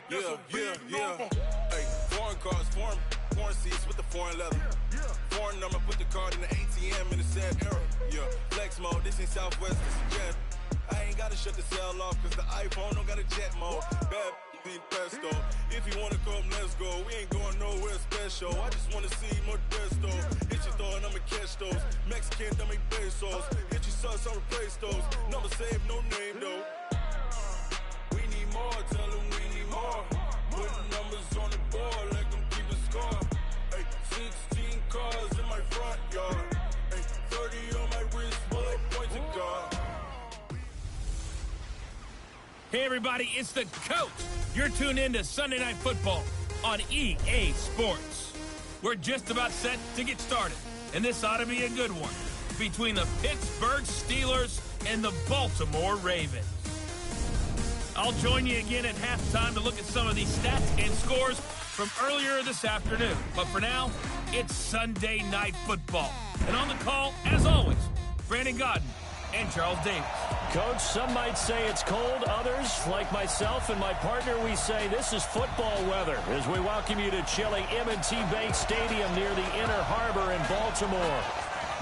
Yeah. Hey, foreign cars, foreign seats with the foreign leather. Foreign number, put the card in the ATM in the sad era. Yeah, flex mode, this ain't Southwest, this is jet. I ain't gotta shut the cell off, cause the iPhone don't got a jet mode. Bad ain't pesto. If you wanna come, let's go. We ain't going nowhere special. I just wanna see Modesto. Hit your thought, I'ma catch those. Mexican, dumb me pesos. Hit your sus, I'll replace those. Number save, no name though. We need more, tell them we need more. Putting numbers on the board like I'm keeping score. Hey, 16 cars in my front yard. Hey, 30 on my wrist while I point to God. Hey everybody, it's the coach. You're tuned in to Sunday Night Football on EA Sports. We're just about set to get started, and this ought to be a good one between the Pittsburgh Steelers and the Baltimore Ravens. I'll join you again at halftime to look at some of these stats and scores from earlier this afternoon. But for now, it's Sunday Night Football. And on the call, as always, Brandon Godden and Charles Davis. Coach, some might say it's cold. Others, like myself and my partner, we say this is football weather as we welcome you to chilly M&T Bank Stadium near the Inner Harbor in Baltimore.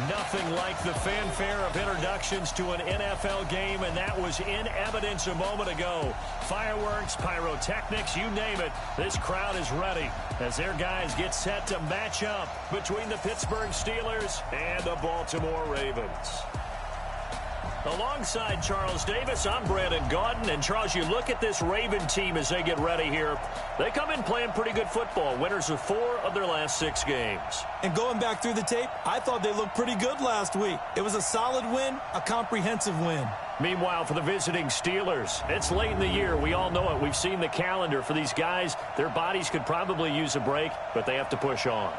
Nothing like the fanfare of introductions to an NFL game, and that was in evidence a moment ago. Fireworks, pyrotechnics, you name it. This crowd is ready as their guys get set to match up between the Pittsburgh Steelers and the Baltimore Ravens. Alongside Charles Davis, I'm Brandon Gaudin. And, Charles, you look at this Raven team as they get ready here. They come in playing pretty good football. Winners of 4 of their last 6 games. And going back through the tape, I thought they looked pretty good last week. It was a solid win, a comprehensive win. Meanwhile, for the visiting Steelers, it's late in the year. We all know it. We've seen the calendar for these guys. Their bodies could probably use a break, but they have to push on.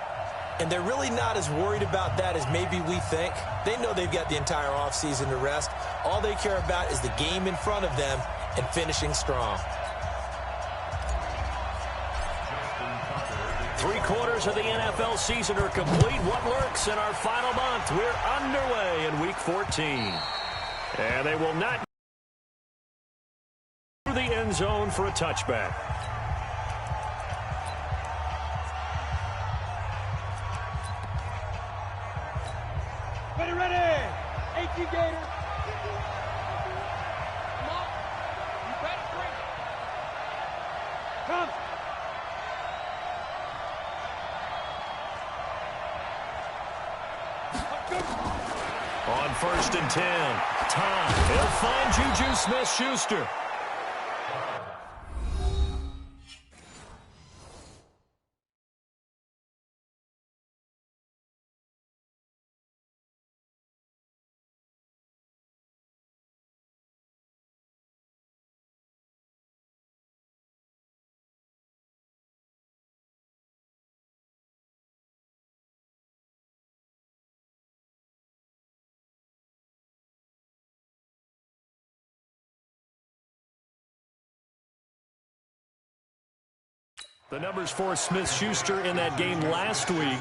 And they're really not as worried about that as maybe we think. They know they've got the entire offseason to rest. All they care about is the game in front of them and finishing strong. 3/4 of the NFL season are complete. What lurks in our final month? We're underway in Week 14. And they will not through the end zone for a touchback. Ready. 18 Gators. Come on. You better bring it. Come. On 1st and 10. Tom. He'll find Juju Smith-Schuster. The numbers for Smith-Schuster in that game last week,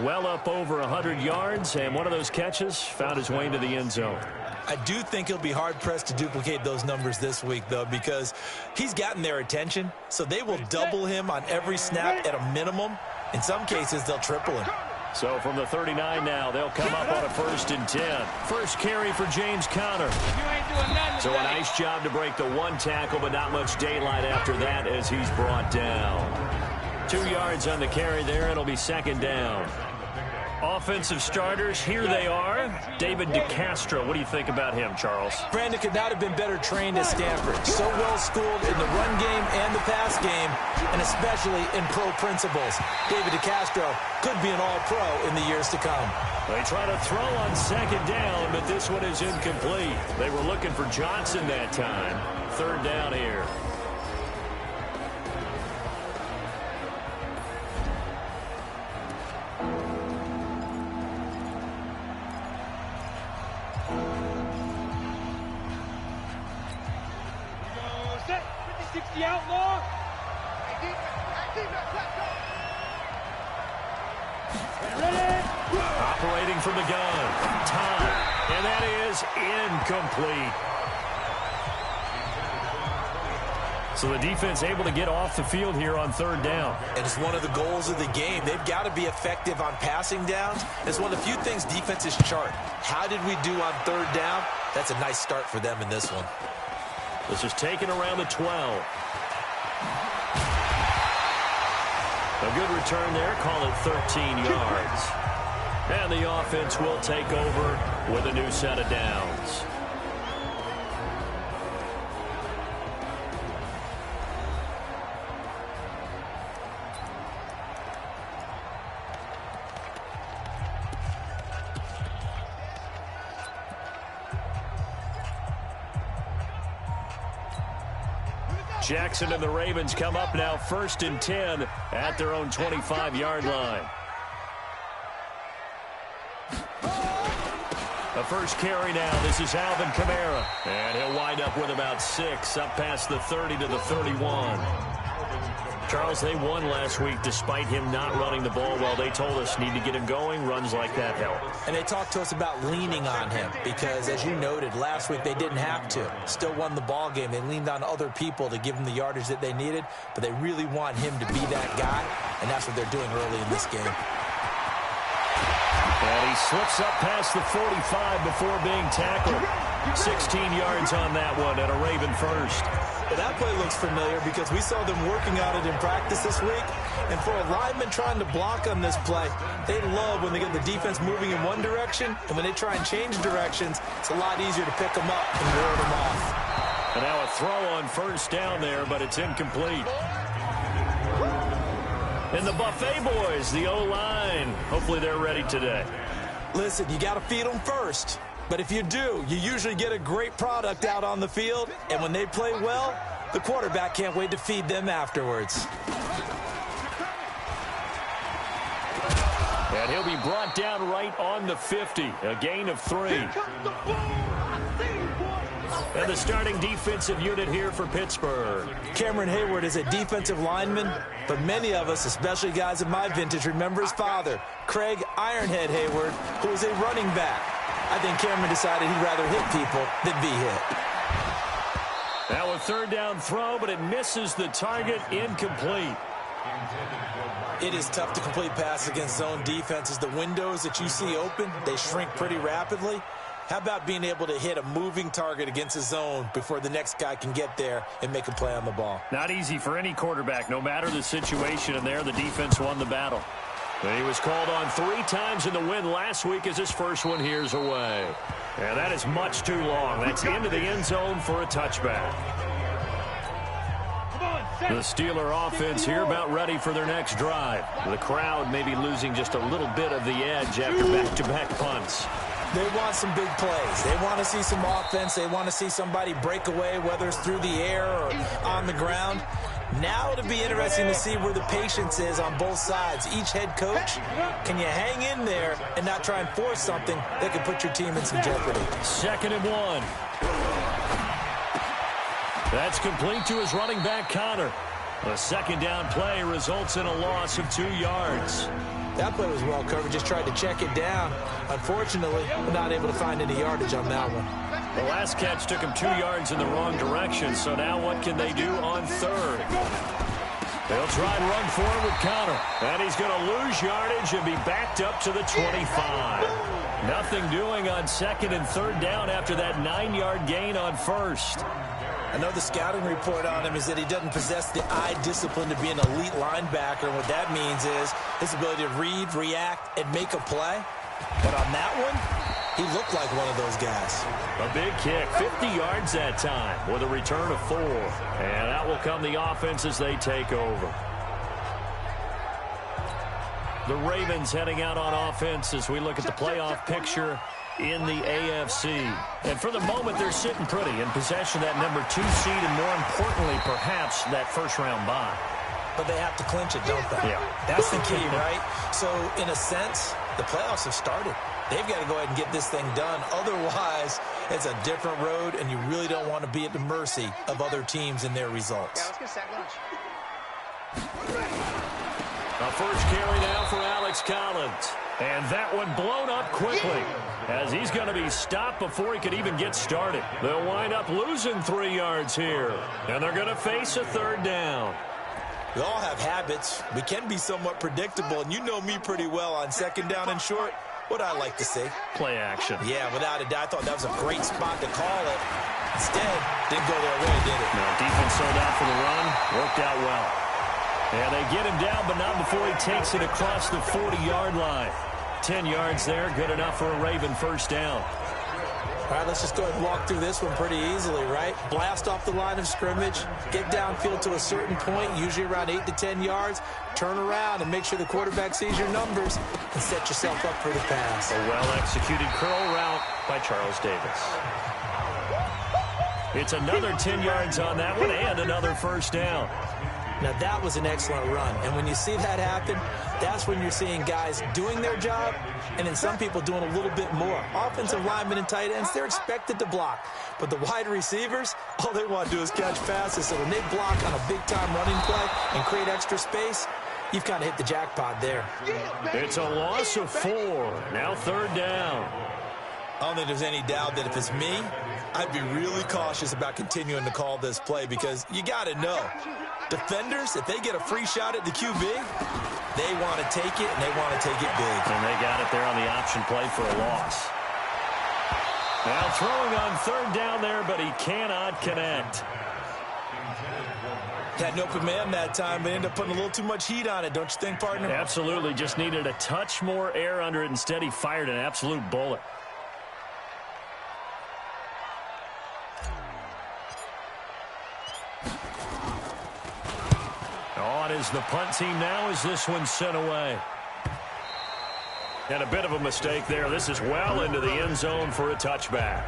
well up over 100 yards, and one of those catches found his way into the end zone. I do think he'll be hard-pressed to duplicate those numbers this week, though, because he's gotten their attention, so they will double him on every snap at a minimum. In some cases, they'll triple him. So from the 39 now, they'll come up on a 1st and 10. First carry for James Conner. So a nice job to break the 1 tackle, but not much daylight after that as he's brought down. 2 yards on the carry there. It'll be 2nd down. Offensive starters, here they are. David DeCastro, what do you think about him, Charles? Brandon could not have been better trained at Stanford. So well schooled in the run game and the pass game, and especially in pro principles. David DeCastro could be an all-pro in the years to come. They try to throw on 2nd down, but this one is incomplete. They were looking for Johnson that time. 3rd down here. The outlaw. Operating from the gun. Time. And that is incomplete. So the defense able to get off the field here on third down. And it's one of the goals of the game. They've got to be effective on passing downs. It's one of the few things defenses chart. How did we do on third down? That's a nice start for them in this one. This is taken around the 12. A good return there. Call it 13 yards. And the offense will take over with a new set of downs. Jackson and the Ravens come up now 1st and 10 at their own 25-yard line. The first carry now. This is Alvin Kamara. And he'll wind up with about 6 up past the 30 to the 31. Charles, they won last week despite him not running the ball well. They told us need to get him going. Runs like that help. And they talked to us about leaning on him because, as you noted, last week they didn't have to. Still won the ball game. They leaned on other people to give them the yardage that they needed, but they really want him to be that guy, and that's what they're doing early in this game. And he slips up past the 45 before being tackled. 16 yards on that one and a Raven first. Well, that play looks familiar because we saw them working on it in practice this week. And for a lineman trying to block on this play, they love when they get the defense moving in one direction. And when they try and change directions, it's a lot easier to pick them up and ward them off. And now a throw on first down there, but it's incomplete. And the Buffet boys, the O-line, hopefully they're ready today. Listen, you got to feed them first. But if you do, you usually get a great product out on the field. And when they play well, the quarterback can't wait to feed them afterwards. And he'll be brought down right on the 50. A gain of 3. And the starting defensive unit here for Pittsburgh. Cameron Hayward is a defensive lineman, but many of us, especially guys of my vintage, remember his father, Craig Ironhead Hayward, who was a running back. I think Cameron decided he'd rather hit people than be hit. Now a third down throw, but it misses the target. Incomplete. It is tough to complete passes against zone defenses. The windows that you see open, they shrink pretty rapidly. How about being able to hit a moving target against a zone before the next guy can get there and make a play on the ball? Not easy for any quarterback, no matter the situation, and there the defense won the battle. And he was called on 3 times in the win last week as his first one here's away. And that is much too long. That's into the end zone for a touchback. The Steeler offense here about ready for their next drive. The crowd may be losing just a little bit of the edge after back-to-back punts. They want some big plays. They want to see some offense. They want to see somebody break away, whether it's through the air or on the ground. Now it'll be interesting to see where the patience is on both sides. Each head coach, can you hang in there and not try and force something that could put your team in some jeopardy? 2nd and 1. That's complete to his running back, Connor. A second down play results in a loss of 2 yards. That play was well covered. Just tried to check it down. Unfortunately, not able to find any yardage on that one. The last catch took him 2 yards in the wrong direction, so now what can they do on third? They'll try and run forward with Connor. And he's going to lose yardage and be backed up to the 25. Nothing doing on 2nd and 3rd down after that 9-yard gain on 1st. I know the scouting report on him is that he doesn't possess the eye discipline to be an elite linebacker. And what that means is his ability to read, react, and make a play. But on that one, he looked like one of those guys. A big kick, 50 yards that time with a return of 4. And out will come the offense as they take over. The Ravens heading out on offense as we look at the playoff picture in the AFC. And for the moment, they're sitting pretty in possession of that number 2 seed and, more importantly, perhaps that first-round bye. But they have to clinch it, don't they? Yeah. That's the key, right? So, in a sense, the playoffs have started. They've got to go ahead and get this thing done. Otherwise, it's a different road, and you really don't want to be at the mercy of other teams and their results. Yeah, let's get sack lunch. A first carry now for Alex Collins. And that one blown up quickly. as he's going to be stopped before he could even get started. They'll wind up losing 3 yards here, and they're going to face a 3rd down. We all have habits. We can be somewhat predictable, and you know me pretty well on 2nd down and short. What I like to see. Play action. Yeah, without a doubt. I thought that was a great spot to call it. Instead, didn't go their way, did it? No, defense sold out for the run. Worked out well. And they get him down, but not before he takes it across the 40-yard line. 10 yards there, good enough for a Raven 1st down. All right, let's just go ahead and walk through this one pretty easily, right? Blast off the line of scrimmage, get downfield to a certain point, usually around 8 to 10 yards, turn around and make sure the quarterback sees your numbers and set yourself up for the pass. A well-executed curl route by Charles Davis. It's another 10 yards on that one and another 1st down. Now, that was an excellent run, and when you see that happen, that's when you're seeing guys doing their job and then some people doing a little bit more. Offensive linemen and tight ends, they're expected to block, but the wide receivers, all they want to do is catch passes. So when they block on a big-time running play and create extra space, you've kind of hit the jackpot there. It's a loss of 4. Now 3rd down. I don't think there's any doubt that if it's me, I'd be really cautious about continuing to call this play because you got to know, defenders, if they get a free shot at the QB, they want to take it, and they want to take it big. And they got it there on the option play for a loss. Now throwing on 3rd down there, but he cannot connect. Had an open man that time, but ended up putting a little too much heat on it, don't you think, partner? Absolutely. Just needed a touch more air under it. Instead, he fired an absolute bullet. On is the punt team now as this one's sent away. And a bit of a mistake there. This is well into the end zone for a touchback.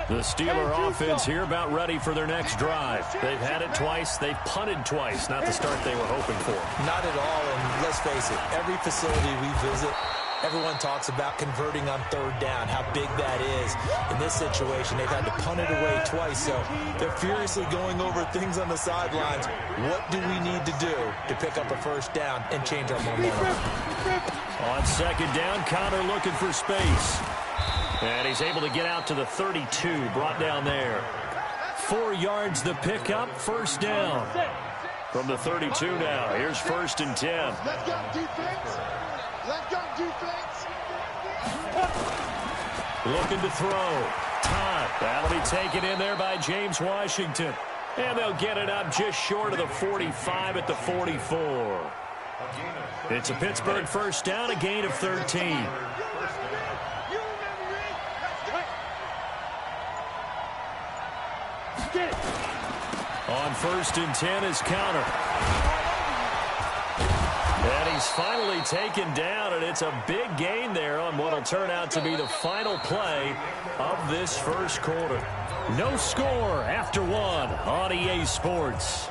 The Steeler offense here about ready for their next drive. They've had it twice. They've punted twice. Not the start they were hoping for. Not at all, and let's face it, every facility we visit, everyone talks about converting on 3rd down, how big that is. In this situation, they've had to punt it away twice, so they're furiously going over things on the sidelines. What do we need to do to pick up a 1st down and change our momentum? On 2nd down, Connor looking for space. And he's able to get out to the 32, brought down there. 4 yards the pickup, 1st down. From the 32 now, here's 1st and 10. Let's go defense. Let's go defense. Looking to throw. Todd. That'll be taken in there by James Washington. And they'll get it up just short of the 45 at the 44. It's a Pittsburgh 1st down, a gain of 13. On 1st and 10 is Connor. And he's finally taken down, and it's a big gain there on what will turn out to be the final play of this 1st quarter. No score after 1 on EA Sports.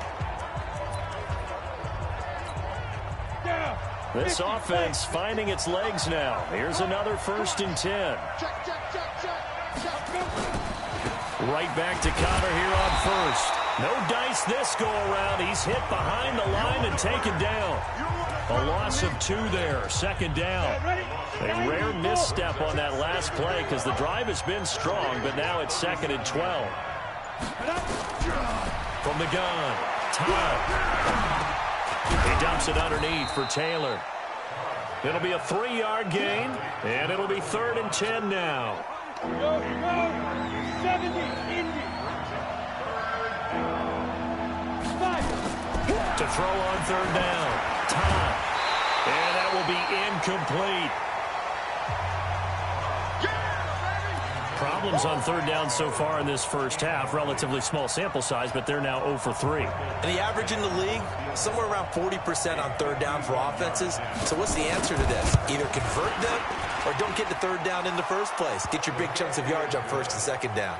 This offense finding its legs now. Here's another 1st and 10. Right back to Connor here on 1st. No dice this go-around. He's hit behind the line and taken down. A loss of 2 there. 2nd down. A rare misstep on that last play because the drive has been strong, but now it's 2nd and 12. From the gun, Todd. He dumps it underneath for Taylor. It'll be a 3-yard gain, and it'll be 3rd and 10 now. 70, Indy. 5. To throw on 3rd down. Todd. And that will be incomplete. Problems on 3rd down so far in this 1st half. Relatively small sample size, but they're now 0 for 3. And the average in the league, somewhere around 40% on 3rd down for offenses. So what's the answer to this? Either convert them or don't get to 3rd down in the first place. Get your big chunks of yards on 1st and 2nd down.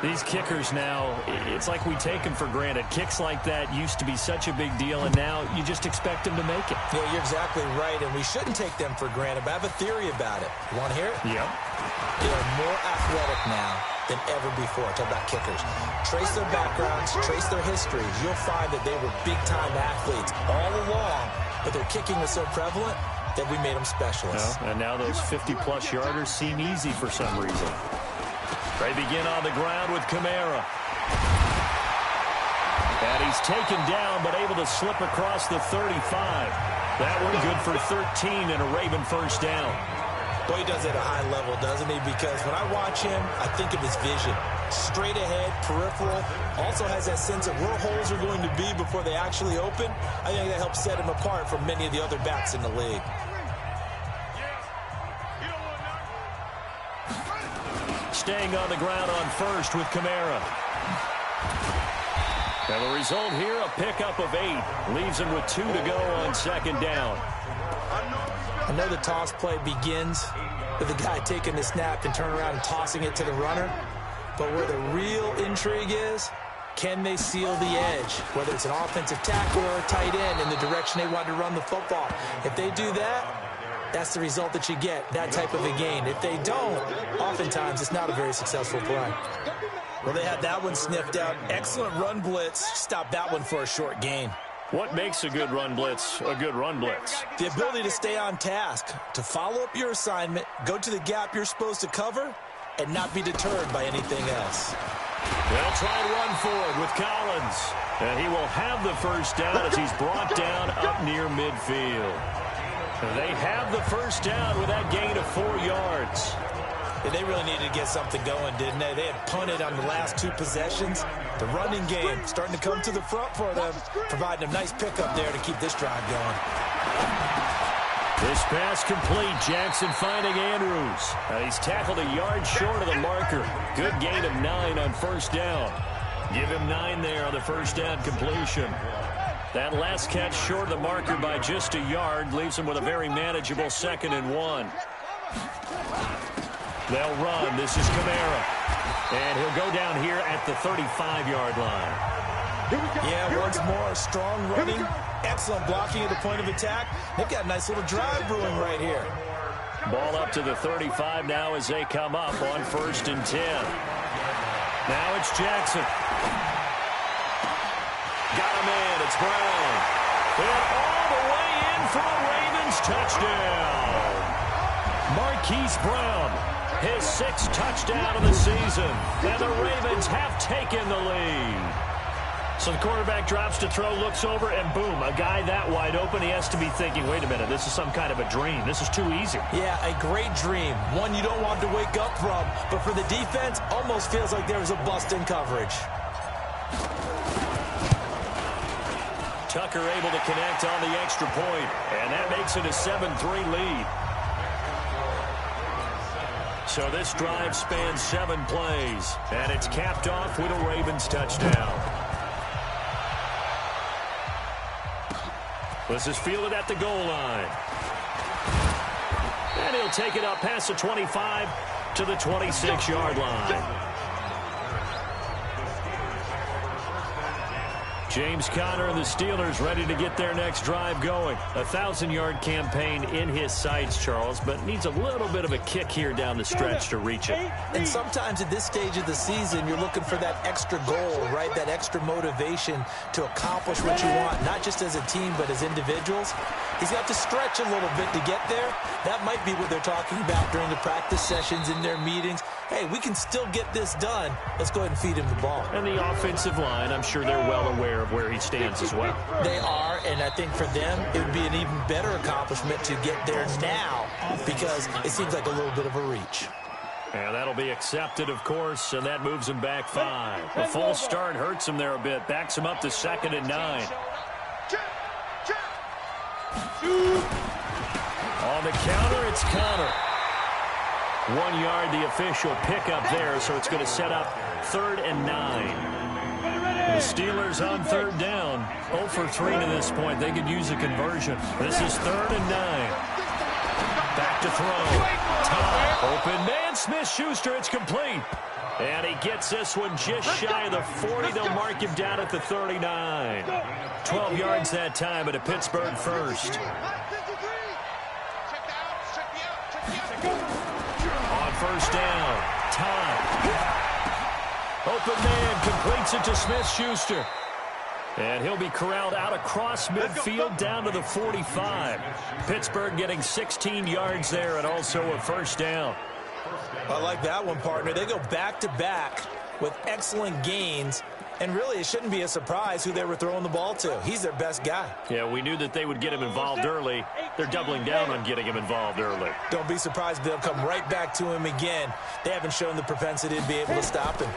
These kickers now, it's like we take them for granted. Kicks like that used to be such a big deal, and now you just expect them to make it. Yeah, you're exactly right, and we shouldn't take them for granted, but I have a theory about it. You want to hear it? Yep. They are more athletic now than ever before. Talk about kickers. Trace their backgrounds, trace their histories. You'll find that they were big-time athletes all along, but their kicking was so prevalent, that we made them specialists. Well, and now those 50-plus yarders seem easy for some reason. They begin on the ground with Kamara. And he's taken down, but able to slip across the 35. That one good for 13 and a Raven first down. Boy, he does it at a high level, doesn't he? Because when I watch him, I think of his vision. Straight ahead, peripheral. Also has that sense of where holes are going to be before they actually open. I think that helps set him apart from many of the other backs in the league. Staying on the ground on first with Kamara. And the result here, a pickup of 8. Leaves him with 2 to go on second down. I know the toss play begins with the guy taking the snap and turn around and tossing it to the runner. But where the real intrigue is, can they seal the edge? Whether it's an offensive tackle or a tight end in the direction they want to run the football. If they do that, that's the result that you get, that type of a gain. If they don't, oftentimes it's not a very successful play. Well, they had that one sniffed out. Excellent run blitz. Stop that one for a short gain. What makes a good run blitz a good run blitz? The ability to stay on task, to follow up your assignment, go to the gap you're supposed to cover, and not be deterred by anything else. They'll try and run forward with Collins. And he will have the first down as he's brought down up near midfield. They have the first down with that gain of 4 yards. Yeah, they really needed to get something going, didn't they? They had punted on the last 2 possessions. The running game starting to come to the front for them, providing a nice pickup there to keep this drive going. This pass complete. Jackson finding Andrews. He's tackled a yard short of the marker. Good gain of 9 on first down. Give him 9 there on the first down completion. That last catch short of the marker by just a yard leaves him with a very manageable 2nd and 1. They'll run. This is Kamara. And he'll go down here at the 35-yard line. Yeah, once more, strong running, excellent blocking at the point of attack. They've got a nice little drive brewing right here. Ball up to the 35 now as they come up on 1st and 10. Now it's Jackson. Got him in. It's Brown. And all the way in for a Ravens touchdown. Marquise Brown, his 6th touchdown of the season. And the Ravens have taken the lead. So the quarterback drops to throw, looks over, and boom, a guy that wide open. He has to be thinking, wait a minute, this is some kind of a dream. This is too easy. Yeah, a great dream. One you don't want to wake up from. But for the defense, almost feels like there was a bust in coverage. Tucker able to connect on the extra point, and that makes it a 7-3 lead. So this drive spans 7 plays, and it's capped off with a Ravens touchdown. This is fielded at the goal line. And he'll take it up past the 25 to the 26-yard line. James Conner and the Steelers ready to get their next drive going. A 1,000-yard campaign in his sights, Charles, but needs a little bit of a kick here down the stretch to reach it. And sometimes at this stage of the season, you're looking for that extra goal, right? That extra motivation to accomplish what you want, not just as a team, but as individuals. He's got to stretch a little bit to get there. That might be what they're talking about during the practice sessions, in their meetings. Hey, we can still get this done. Let's go ahead and feed him the ball. And the offensive line, I'm sure they're well aware of where he stands as well. They are, and I think for them, it would be an even better accomplishment to get there now, because it seems like a little bit of a reach. And that'll be accepted, of course, and that moves him back 5. A full start hurts him there a bit, backs him up to 2nd and 9. On the counter, it's Conner. 1 yard, the official pickup there, so it's going to set up 3rd and 9. The Steelers on 3rd down. 0 for 3 to this point. They could use a conversion. This is 3rd and 9. Back to throw. Tom. Open man. Smith-Schuster. It's complete. And he gets this one just shy of the 40. They'll mark him down at the 39. 12 yards that time at a Pittsburgh first. On 1st down. Tom. Open man completes it to Smith-Schuster. And he'll be corralled out across midfield down to the 45. Pittsburgh getting 16 yards there and also a first down. I like that one, partner. They go back-to-back with excellent gains. And really, it shouldn't be a surprise who they were throwing the ball to. He's their best guy. Yeah, we knew that they would get him involved early. They're doubling down on getting him involved early. Don't be surprised if they'll come right back to him again. They haven't shown the propensity to be able to stop him.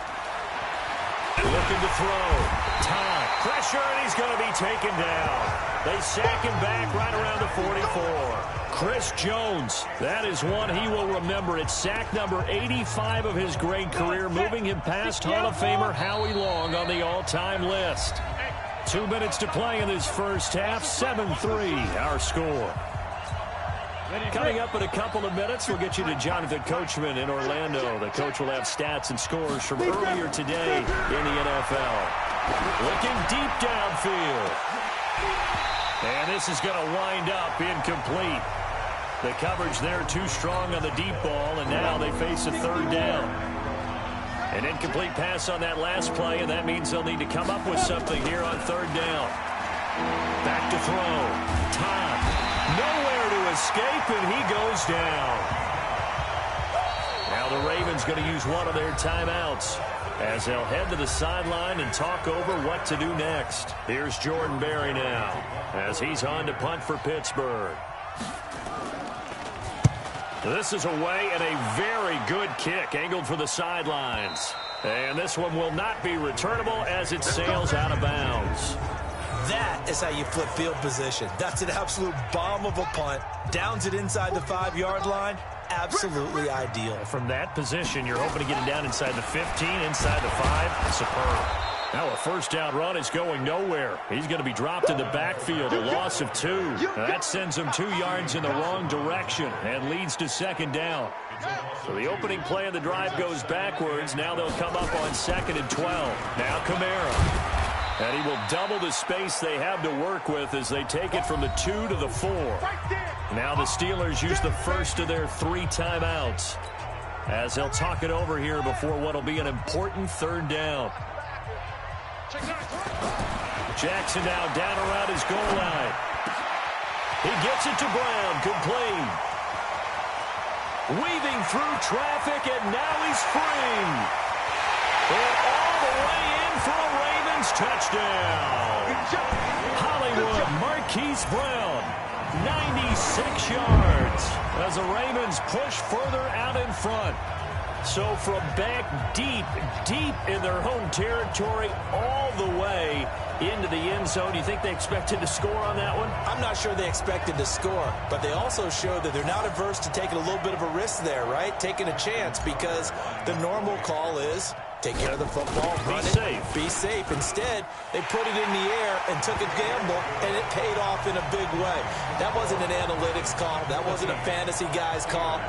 Looking to throw. Time. Pressure, and he's going to be taken down. They sack him back right around the 44. Chris Jones, that is one he will remember. It's sack number 85 of his great career, moving him past Hall of Famer Howie Long on the all-time list. 2 minutes to play in this first half. 7-3, our score. Coming up in a couple of minutes, we'll get you to Jonathan Coachman in Orlando. The coach will have stats and scores from earlier today in the NFL. Looking deep downfield. And this is going to wind up incomplete. The coverage there too strong on the deep ball, and now they face a third down. An incomplete pass on that last play, and that means they'll need to come up with something here on third down. Back to throw. Tom. Nowhere to escape, and he goes down. Now the Ravens going to use one of their timeouts as they'll head to the sideline and talk over what to do next. Here's Jordan Berry now as he's on to punt for Pittsburgh. This is away and a very good kick angled for the sidelines. And this one will not be returnable as it sails out of bounds. That is how you flip field position. That's an absolute bomb of a punt. Downs it inside the 5-yard line. Absolutely ideal. From that position, you're hoping to get it down inside the 15, inside the 5. Superb. Now a first down run is going nowhere. He's going to be dropped in the backfield, a loss of 2. Now that sends him 2 yards in the wrong direction and leads to second down. So the opening play of the drive goes backwards. Now they'll come up on 2nd and 12. Now Kamara. And he will double the space they have to work with as they take it from the 2 to the 4. Now the Steelers use the first of their 3 timeouts as they'll talk it over here before what will be an important third down. Jackson now down around his goal line. He gets it to Brown, complete. Weaving through traffic, and now he's free. And all the way in for a Ravens touchdown. Hollywood Marquise Brown, 96 yards as the Ravens push further out in front. So from back deep in their home territory all the way into the end zone, you think they expected to score on that one? I'm not sure they expected to score, but they also showed that they're not averse to taking a little bit of a risk there, right? Taking a chance, because the normal call is take care of the football, run it, be safe. Instead, they put it in the air and took a gamble, and it paid off in a big way. That wasn't an analytics call. That wasn't a fantasy guy's call.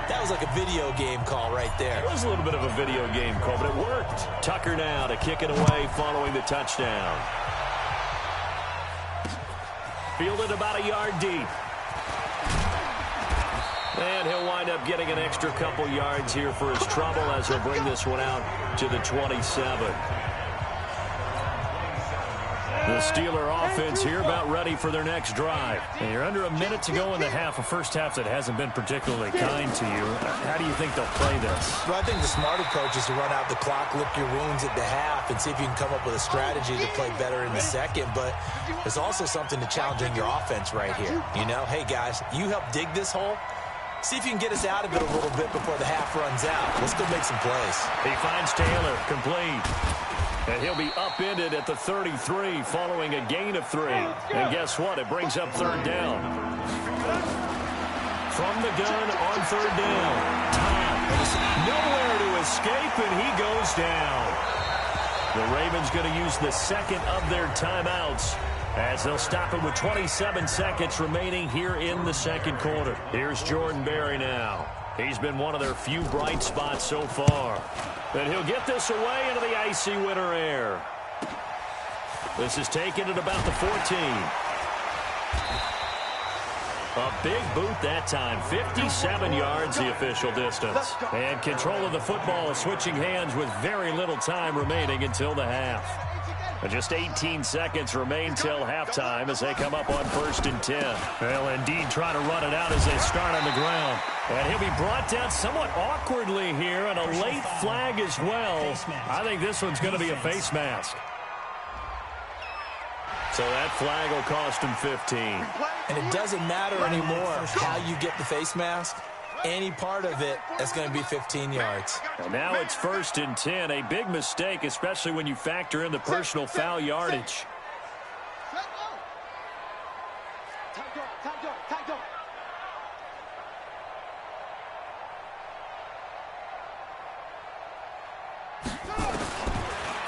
That was like a video game call right there. It was a little bit of a video game call, but it worked. Tucker now to kick it away following the touchdown. Fielded about a yard deep. And he'll wind up getting an extra couple yards here for his trouble as he'll bring this one out to the 27. The Steeler offense here about ready for their next drive. And you're under a minute to go in the half, a first half that hasn't been particularly kind to you. How do you think they'll play this? Well, I think the smart approach is to run out the clock, lick your wounds at the half, and see if you can come up with a strategy to play better in the second. But there's also something to challenging your offense right here. You know, hey, guys, you help dig this hole. See if you can get us out of it a little bit before the half runs out. Let's go make some plays. He finds Taylor, complete. And he'll be upended at the 33 following a gain of 3. And guess what? It brings up third down. From the gun on third down. Tom. Nowhere to escape, and he goes down. The Ravens going to use the second of their timeouts as they'll stop it with 27 seconds remaining here in the second quarter. Here's Jordan Berry now. He's been one of their few bright spots so far. And he'll get this away into the icy winter air. This is taken at about the 14. A big boot that time. 57 yards the official distance. And control of the football switching hands with very little time remaining until the half. Just 18 seconds remain till halftime as they come up on 1st and 10. They'll indeed try to run it out as they start on the ground. And he'll be brought down somewhat awkwardly here, and a late flag as well. I think this one's going to be a face mask. So that flag will cost him 15. And it doesn't matter anymore how you get the face mask. Any part of it, that's going to be 15 yards. And now it's 1st and 10. A big mistake, especially when you factor in the personal foul yardage.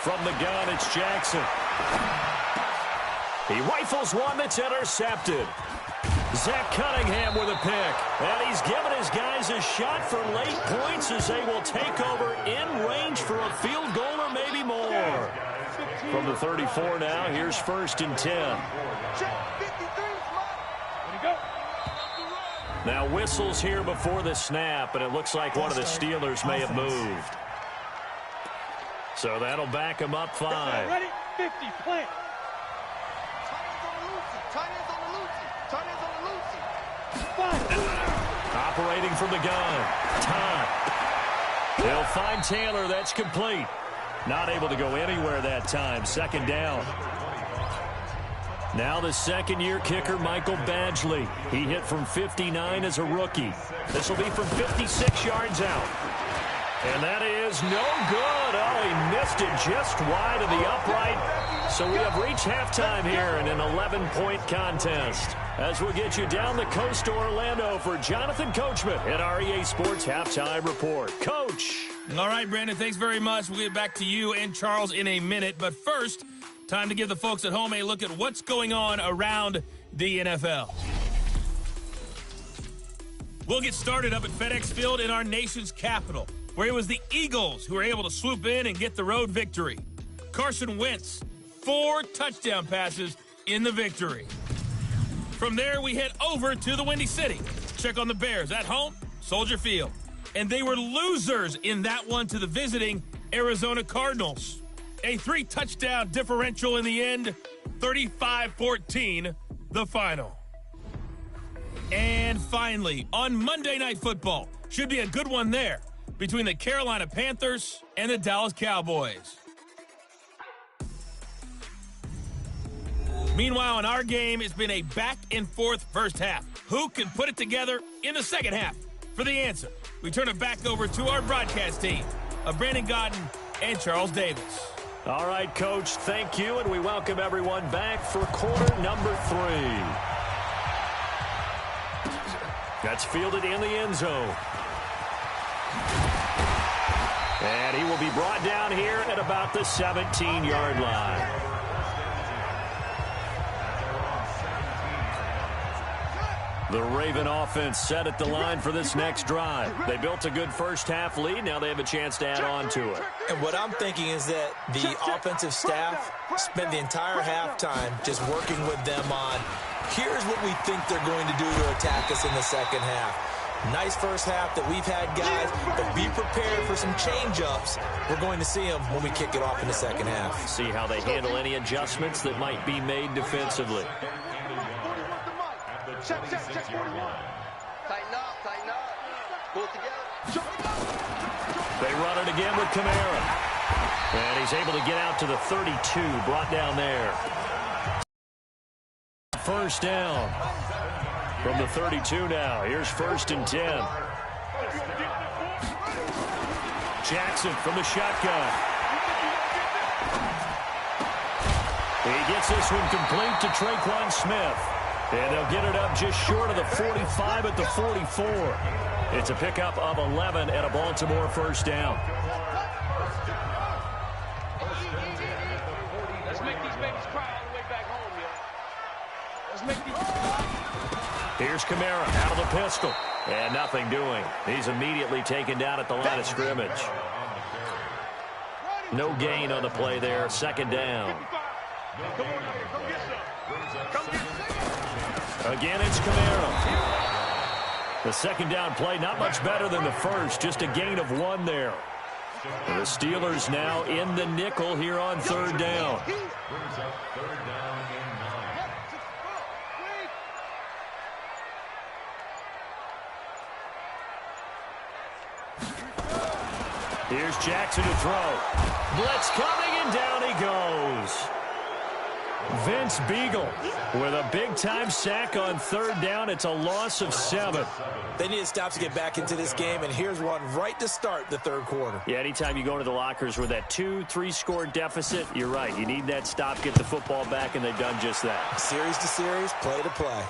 From the gun, it's Jackson. He rifles one that's intercepted. Zach Cunningham with a pick. And he's given his guys a shot for late points as they will take over in range for a field goal or maybe more. From the 34 now, here's 1st and 10. Now whistles here before the snap, and it looks like one of the Steelers may have moved. So that'll back him up 5. Ready? 50, plant. Operating from the gun. Time. They'll find Taylor. That's complete. Not able to go anywhere that time. 2nd down. Now the second-year kicker, Michael Badgley. He hit from 59 as a rookie. This will be from 56 yards out. And that is no good. Oh, he missed it just wide of the upright. So we have reached halftime here in an 11-point contest. As we'll get you down the coast to Orlando for Jonathan Coachman at our EA Sports Halftime Report. Coach. All right, Brandon, thanks very much. We'll get back to you and Charles in a minute. But first, time to give the folks at home a look at what's going on around the NFL. We'll get started up at FedEx Field in our nation's capital, where it was the Eagles who were able to swoop in and get the road victory. Carson Wentz, 4 touchdown passes in the victory. From there, we head over to the Windy City. Check on the Bears at home, Soldier Field. And they were losers in that one to the visiting Arizona Cardinals. A 3-touchdown differential in the end, 35-14, the final. And finally, on Monday Night Football, should be a good one there, between the Carolina Panthers and the Dallas Cowboys. Meanwhile, in our game, it's been a back-and-forth first half. Who can put it together in the second half? For the answer, we turn it back over to our broadcast team of Brandon Godden and Charles Davis. All right, Coach, thank you, and we welcome everyone back for quarter number 3. That's fielded in the end zone. And he will be brought down here at about the 17-yard line. The Raven offense set at the line for this next drive. They built a good first-half lead. Now they have a chance to add on to it. And what I'm thinking is that the offensive staff spent the entire halftime just working with them on, here's what we think they're going to do to attack us in the second half. Nice first half that we've had, guys, but be prepared for some change-ups. We're going to see them when we kick it off in the second half. See how they handle any adjustments that might be made defensively. Check 41. Tighten up. Pull it together. They run it again with Kamara. And he's able to get out to the 32, brought down there. First down. From the 32 now, here's 1st and 10. Jackson from the shotgun. He gets this one complete to Traquan Smith. And they'll get it up just short of the 45 at the 44. It's a pickup of 11 and a Baltimore first down. Let's make these babies cry all the way back home, yo. Let's make these... Here's Kamara out of the pistol. And nothing doing. He's immediately taken down at the line of scrimmage. No gain on the play there. 2nd down. Come on, come get some. Come get some. Again, it's Kamara. The 2nd down play, not much better than the first. Just a gain of 1 there. The Steelers now in the nickel here on third down. Here's Jackson to throw. Blitz coming, and down he goes. Vince Beagle with a big-time sack on third down. It's a loss of 7. They need a stop to get back into this game, and here's one right to start the third quarter. Yeah, anytime you go into the lockers with that 2-3 score deficit, you're right. You need that stop, get the football back, and they've done just that. Series to series, play to play.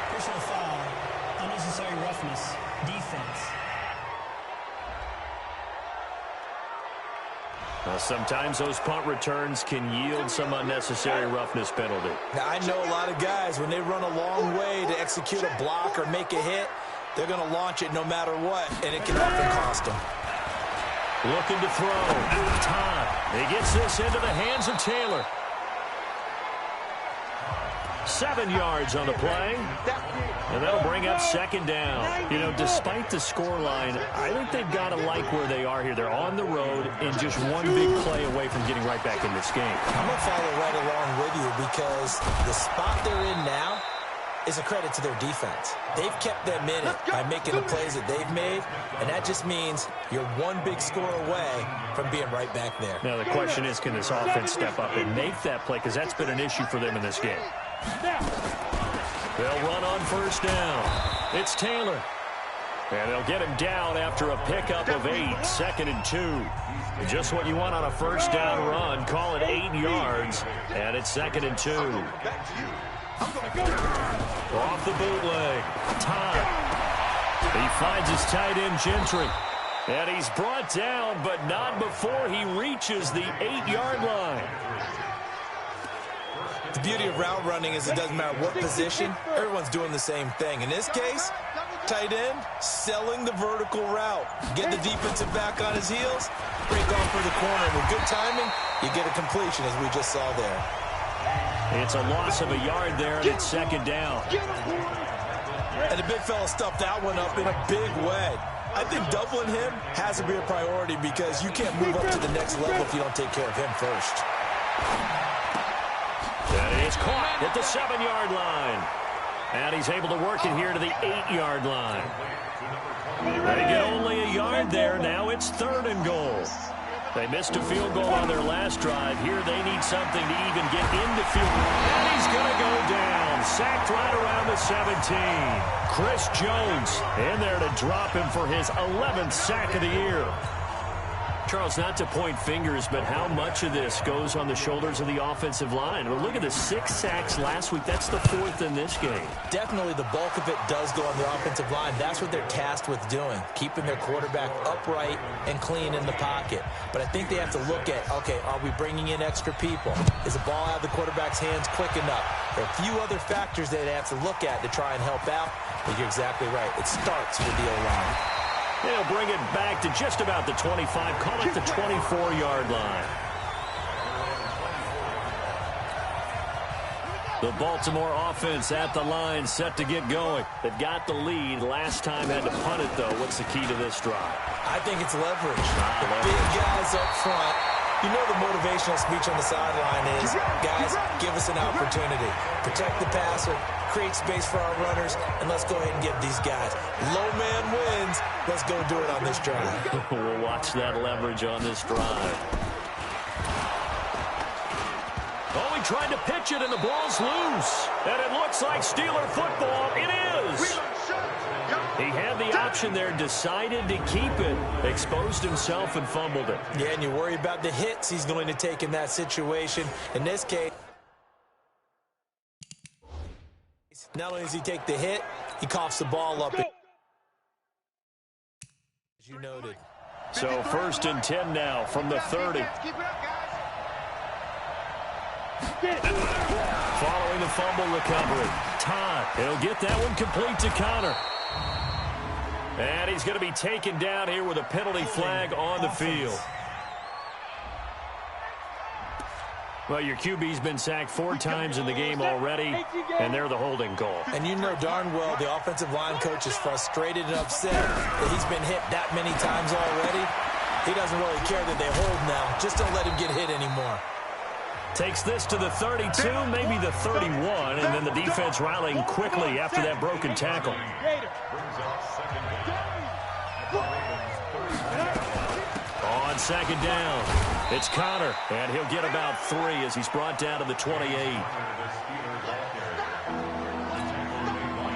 Personal foul, unnecessary roughness, defense. Well, sometimes those punt returns can yield some unnecessary roughness penalty. Now, I know a lot of guys, when they run a long way to execute a block or make a hit, they're going to launch it no matter what, and it can often cost them. Looking to throw. Todd. He gets this into the hands of Taylor. 7 yards on the play. And that'll bring up second down. You know, despite the scoreline, I think they've got to like where they are here. They're on the road and just one big play away from getting right back in this game. I'm going to follow right along with you because the spot they're in now is a credit to their defense. They've kept them in it by making the plays that they've made, and that just means you're one big score away from being right back there. Now, the question is, can this offense step up and make that play? Because that's been an issue for them in this game. They'll run on first down. It's Taylor. And they'll get him down after a pickup of 8, 2nd and 2. Just what you want on a first down run. Call it 8 yards, and it's 2nd and 2. Off the bootleg. Todd. He finds his tight end, Gentry. And he's brought down, but not before he reaches the 8-yard line. The beauty of route running is it doesn't matter what position, everyone's doing the same thing. In this case, tight end selling the vertical route. Get the defensive back on his heels, break off for the corner. With good timing, you get a completion as we just saw there. It's a loss of a yard there, and it's second down. And the big fella stuffed that one up in a big way. I think doubling him has to be a priority because you can't move up to the next level if you don't take care of him first. And he's caught at the 7-yard line. And he's able to work it here to the 8-yard line. They get only a yard there. Now it's 3rd and goal. They missed a field goal on their last drive. Here they need something to even get into field. And he's going to go down. Sacked right around the 17. Chris Jones in there to drop him for his 11th sack of the year. Charles, not to point fingers, but how much of this goes on the shoulders of the offensive line? Well, look at the 6 sacks last week. That's the 4th in this game. Definitely the bulk of it does go on the offensive line. That's what they're tasked with doing, keeping their quarterback upright and clean in the pocket. But I think they have to look at, okay, are we bringing in extra people? Is the ball out of the quarterback's hands quick enough? There are a few other factors that they have to look at to try and help out. But you're exactly right. It starts with the O-line. They'll bring it back to just about the 25. Call it the 24-yard line. The Baltimore offense at the line, set to get going. They've got the lead. Last time had to punt it, though. What's the key to this drive? I think it's leverage. The big guys up front. You know the motivational speech on the sideline is, guys, give us an opportunity. Protect the passer, create space for our runners, and let's go ahead and give these guys. Low man wins. Let's go do it on this drive. We'll watch that leverage on this drive. Oh, he tried to pitch it, and the ball's loose. And it looks like Steeler football. It is. He had the option there, decided to keep it, exposed himself and fumbled it. Yeah, and you worry about the hits he's going to take in that situation. In this case, not only does he take the hit, he coughs the ball up. As you noted. So 1st and 10 now from the 30. Following the fumble recovery, Todd, he'll get that one complete to Connor. And he's going to be taken down here with a penalty flag on the field. Well, your QB's been sacked 4 times in the game already, and they're the holding call. And you know darn well the offensive line coach is frustrated and upset that he's been hit that many times already. He doesn't really care that they hold now. Just don't let him get hit anymore. Takes this to the 32, maybe the 31, and then the defense rallying quickly after that broken tackle. On second down, it's Connor, and he'll get about 3 as he's brought down to the 28.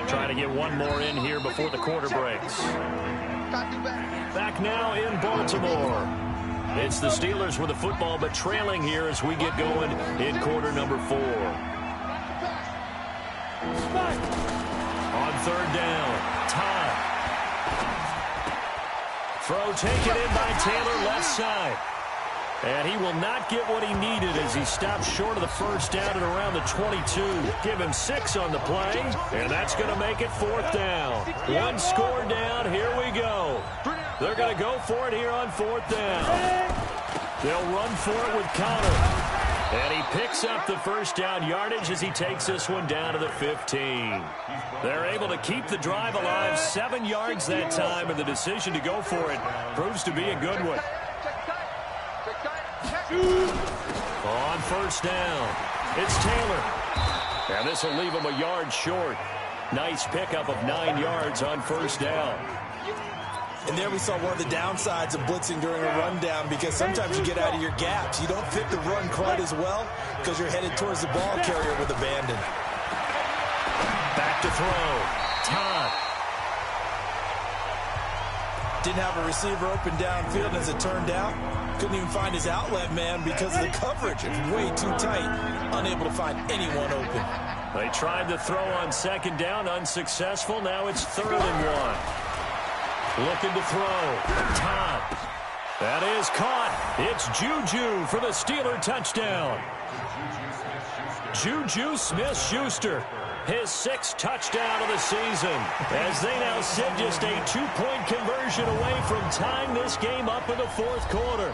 Trying to get one more in here before the quarter breaks. Back now in Baltimore. It's the Steelers with the football, but trailing here as we get going in quarter number 4. On third down, Todd. Throw taken in by Taylor left side. And he will not get what he needed as he stopped short of the first down at around the 22. Give him 6 on the play, and that's going to make it 4th down. 1 score down. Here we go. They're going to go for it here on 4th down. They'll run for it with Connor. And he picks up the first down yardage as he takes this one down to the 15. They're able to keep the drive alive, 7 yards that time, and the decision to go for it proves to be a good one. On first down, it's Taylor. And this will leave him a yard short. Nice pickup of 9 yards on first down. And there we saw one of the downsides of blitzing during a rundown, because sometimes you get out of your gaps. You don't fit the run quite as well because you're headed towards the ball carrier with abandon. Back to throw. Todd. Didn't have a receiver open downfield, as it turned out. Couldn't even find his outlet man because of the coverage. It's way too tight. Unable to find anyone open. They tried the throw on second down, unsuccessful. Now it's 3rd and 1. Looking to throw. Todd. That is caught. It's Juju for the Steeler touchdown. Juju Smith-Schuster. His 6th touchdown of the season, as they now sit just a 2-point conversion away from tying this game up in the 4th quarter.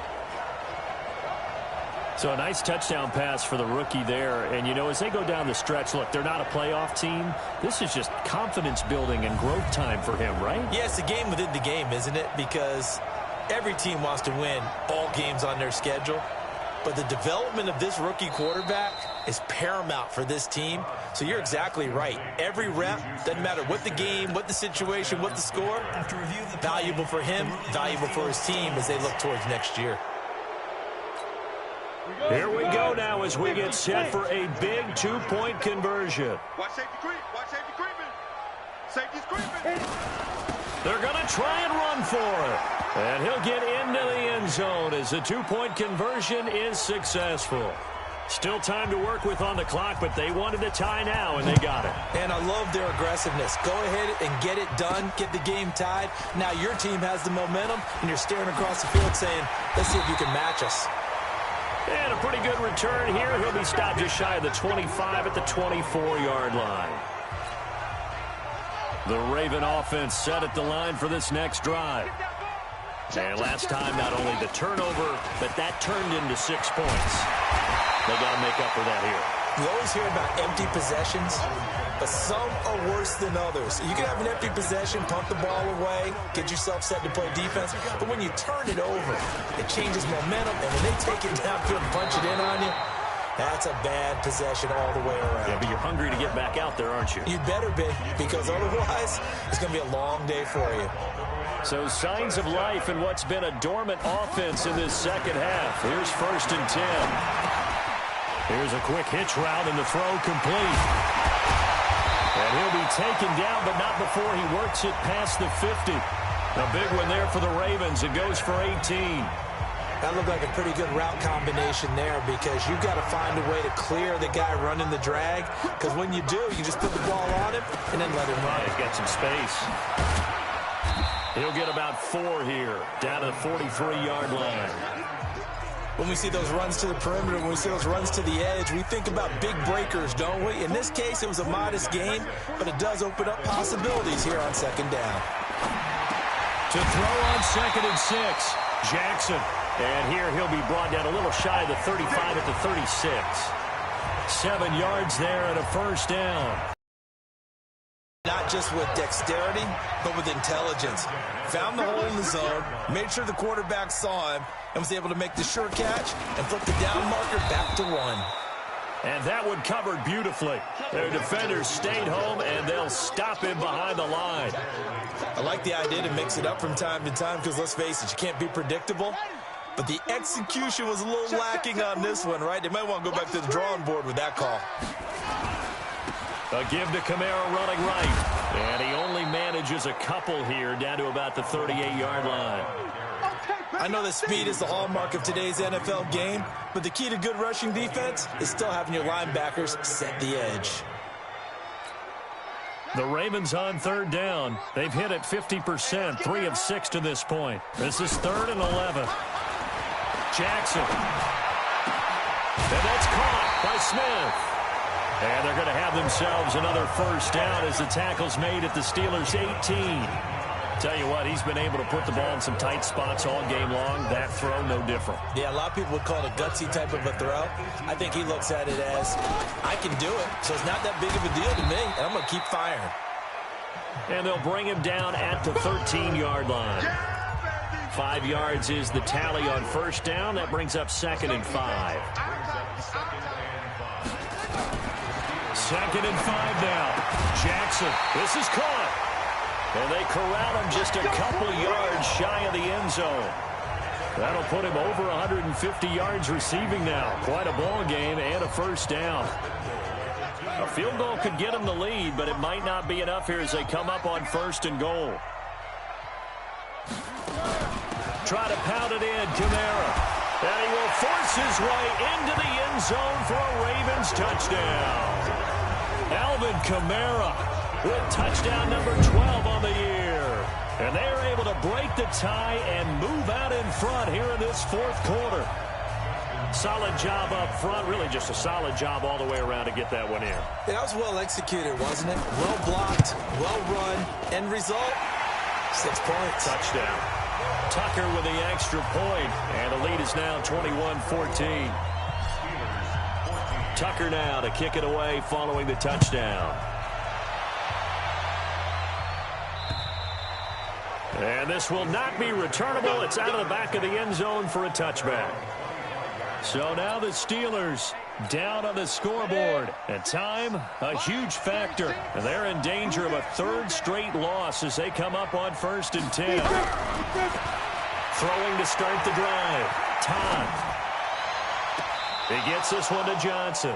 So a nice touchdown pass for the rookie there. And, you know, as they go down the stretch, look, they're not a playoff team. This is just confidence building and growth time for him, right? Yeah, it's a game within the game, isn't it? Because every team wants to win all games on their schedule. But the development of this rookie quarterback is paramount for this team. So you're exactly right. Every rep, doesn't matter what the game, what the situation, what the score, valuable for him, valuable for his team as they look towards next year. Here we go now as we get set for a big 2-point conversion. Watch safety creep. Watch safety creeping. Safety's creeping. They're going to try and run for it. And he'll get into the end zone as the 2-point conversion is successful. Still time to work with on the clock, but they wanted a tie now, and they got it. And I love their aggressiveness. Go ahead and get it done, get the game tied. Now your team has the momentum, and you're staring across the field saying, let's see if you can match us. And a pretty good return here. He'll be stopped just shy of the 25 at the 24-yard line. The Raven offense set at the line for this next drive. And last time, not only the turnover, but that turned into 6 points. They got to make up for that here. You always hear about empty possessions, but some are worse than others. You can have an empty possession, pump the ball away, get yourself set to play defense, but when you turn it over, it changes momentum, and when they take it downfield and punch it in on you, that's a bad possession all the way around. Yeah, but you're hungry to get back out there, aren't you? You better be, because otherwise, it's going to be a long day for you. So signs of life in what's been a dormant offense in this second half. Here's 1st and 10. Here's a quick hitch route, and the throw complete. And he'll be taken down, but not before he works it past the 50. A big one there for the Ravens. It goes for 18. That looked like a pretty good route combination there, because you've got to find a way to clear the guy running the drag, because when you do, you just put the ball on him and then let him run. He's got some space. He'll get about 4 here, down to the 43-yard line. When we see those runs to the perimeter, when we see those runs to the edge, we think about big breakers, don't we? In this case, it was a modest game, but it does open up possibilities here on second down. To throw on 2nd and 6, Jackson. And here he'll be brought down a little shy of the 35 at the 36. 7 yards there and a first down. Not just with dexterity, but with intelligence. Found the hole in the zone, made sure the quarterback saw him, and was able to make the sure catch and flip the down marker back to 1. And that one covered beautifully. Their defenders stayed home, and they'll stop him behind the line. I like the idea to mix it up from time to time because, let's face it, you can't be predictable. But the execution was a little lacking on this one, right? They might want to go back to the drawing board with that call. A give to Kamara running right. And he only manages a couple here down to about the 38-yard line. I know that speed is the hallmark of today's NFL game, but the key to good rushing defense is still having your linebackers set the edge. The Ravens on third down. They've hit it 50%, 3 of 6 to this point. This is 3rd and 11. Jackson. And that's caught by Smith. And they're going to have themselves another first down as the tackle's made at the Steelers' 18. Tell you what, he's been able to put the ball in some tight spots all game long. That throw, no different. Yeah, a lot of people would call it a gutsy type of a throw. I think he looks at it as, I can do it, so it's not that big of a deal to me, and I'm going to keep firing. And they'll bring him down at the 13-yard line. 5 yards is the tally on first down. That brings up 2nd and 5. 2nd and 5 now. Jackson, this is caught. And they corral him just a couple yards shy of the end zone. That'll put him over 150 yards receiving now. Quite a ball game and a first down. A field goal could get him the lead, but it might not be enough here as they come up on 1st and goal. Try to pound it in, Kamara. And he will force his way into the end zone for a Ravens touchdown. Alvin Kamara with touchdown number 12 on the year. And they are able to break the tie and move out in front here in this 4th quarter. Solid job up front. Really just a solid job all the way around to get that one in. Yeah, that was well executed, wasn't it? Well blocked, well run. End result, 6 points. Touchdown. Tucker with the extra point. And the lead is now 21-14. Tucker now to kick it away following the touchdown. And this will not be returnable. It's out of the back of the end zone for a touchback. So now the Steelers down on the scoreboard. And time, a huge factor. And they're in danger of a 3rd straight loss as they come up on 1st and 10. Throwing to start the drive. Todd. He gets this one to Johnson.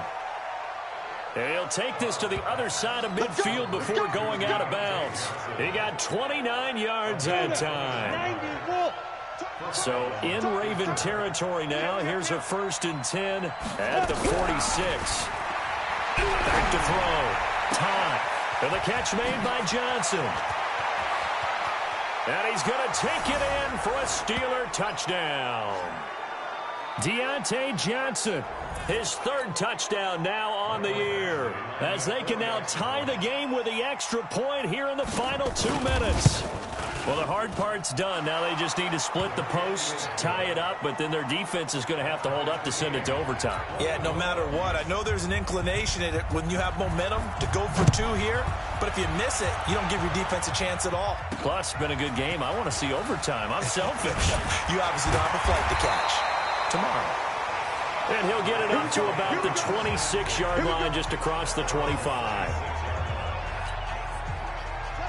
And he'll take this to the other side of midfield before going out of bounds. He got 29 yards that time. So in Raven territory now. Here's a 1st and 10 at the 46. Back to throw. Todd. And the catch made by Johnson. And he's going to take it in for a Steeler touchdown. Deontay Johnson, his 3rd touchdown now on the year, as they can now tie the game with the extra point here in the final 2 minutes. Well, the hard part's done. Now they just need to split the post, tie it up, but then their defense is going to have to hold up to send it to overtime. Yeah, no matter what. I know there's an inclination in it when you have momentum to go for 2 here, but if you miss it, you don't give your defense a chance at all. Plus, it's been a good game. I want to see overtime. I'm selfish. You obviously don't have a flight to catch. Tomorrow. And he'll get it up to about the 26-yard line just across the 25.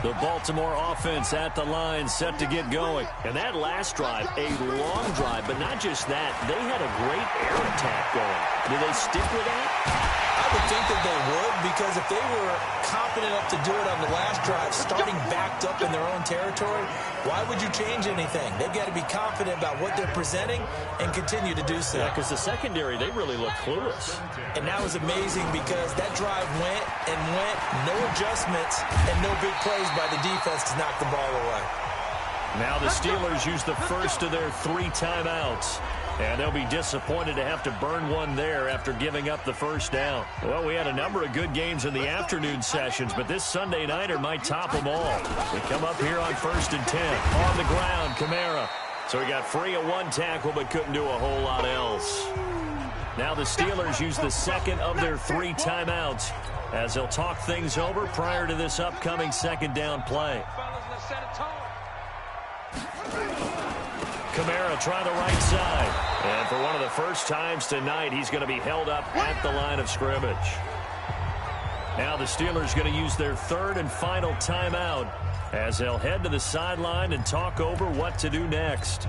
The Baltimore offense at the line set to get going. And that last drive, a long drive, but not just that. They had a great air attack going. Do they stick with that? I would think that they would, because if they were confident enough to do it on the last drive, starting backed up in their own territory, why would you change anything? They've got to be confident about what they're presenting and continue to do so. Yeah, because the secondary, they really look clueless. And that was amazing because that drive went and went, no adjustments, and no big plays by the defense to knock the ball away. Now the Steelers use the first of their 3 timeouts. And they'll be disappointed to have to burn one there after giving up the first down. Well, we had a number of good games in the afternoon sessions, but this Sunday nighter might top them all. We come up here on 1st and 10. On the ground, Kamara So he got free of one tackle but couldn't do a whole lot else. Now the Steelers use the second of their 3 timeouts as they'll talk things over prior to this upcoming second down play. Kamara trying the right side. And for one of the first times tonight, he's going to be held up at the line of scrimmage. Now the Steelers going to use their 3rd and final timeout as they'll head to the sideline and talk over what to do next.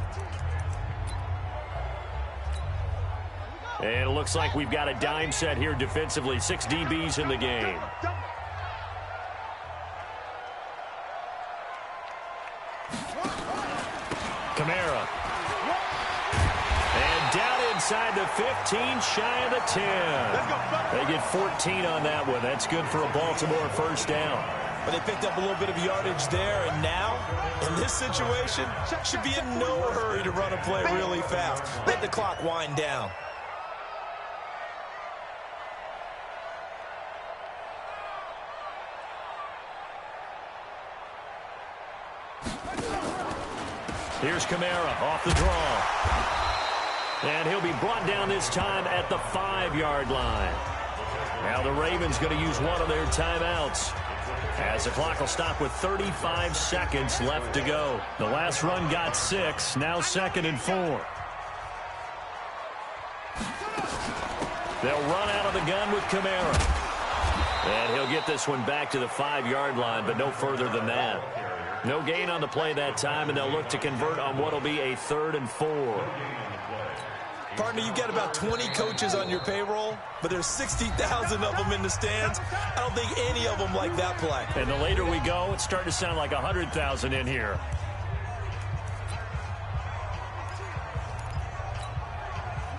And it looks like we've got a dime set here defensively. 6 DBs in the game. Kamara. And down inside the 15, shy of the 10. They get 14 on that one. That's good for a Baltimore first down. But they picked up a little bit of yardage there, and now, in this situation, should be in no hurry to run a play really fast. Let the clock wind down. Here's Kamara off the draw. And he'll be brought down this time at the 5-yard line. Now the Ravens going to use one of their timeouts as the clock will stop with 35 seconds left to go. The last run got 6, now 2nd and 4. They'll run out of the gun with Kamara. And he'll get this one back to the 5-yard line, but no further than that. No gain on the play that time, and they'll look to convert on what will be a 3rd and 4. Partner, you've got about 20 coaches on your payroll, but there's 60,000 of them in the stands. I don't think any of them like that play. And the later we go, it's starting to sound like 100,000 in here.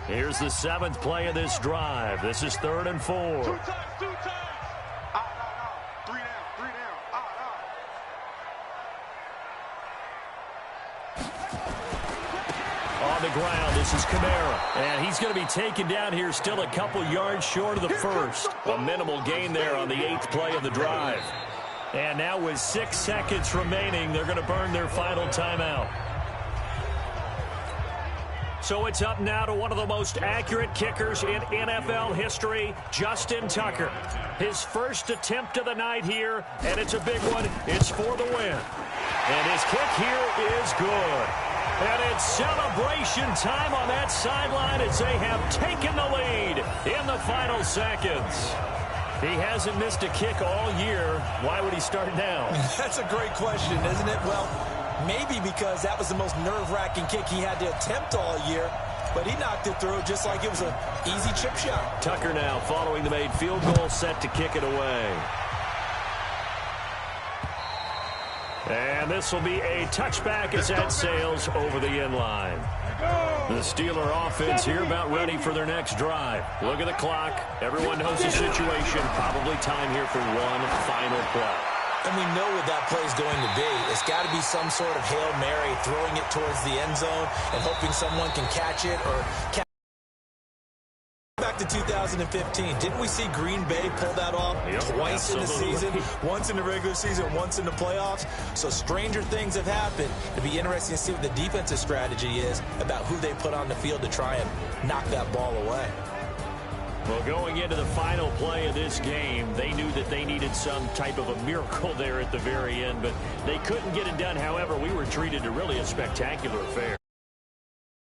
Here's the 7th play of this drive. This is 3rd and 4. 2 times. 3 down. On the ground, this is Kamara. And he's going to be taken down here still a couple yards short of the first. A minimal gain there on the 8th play of the drive. And now with 6 seconds remaining, they're going to burn their final timeout. So it's up now to one of the most accurate kickers in NFL history, Justin Tucker. His first attempt of the night here, and it's a big one. It's for the win. And his kick here is good. And it's celebration time on that sideline as they have taken the lead in the final seconds. He hasn't missed a kick all year. Why would he start now? That's a great question, isn't it? Well, maybe because that was the most nerve-wracking kick he had to attempt all year, but he knocked it through just like it was an easy chip shot. Tucker now following the made field goal, set to kick it away. And this will be a touchback as that sails over the end line. The Steeler offense here about ready for their next drive. Look at the clock. Everyone knows the situation. Probably time here for one final play. And we know what that play is going to be. It's got to be some sort of Hail Mary, throwing it towards the end zone and hoping someone can catch it or catch. Back to 2015, didn't we see Green Bay pull that off twice in the season? Once in the regular season, once in the playoffs. So stranger things have happened. It'd be interesting to see what the defensive strategy is about who they put on the field to try and knock that ball away. Well, going into the final play of this game, they knew that they needed some type of a miracle there at the very end, but they couldn't get it done. However, we were treated to really a spectacular affair.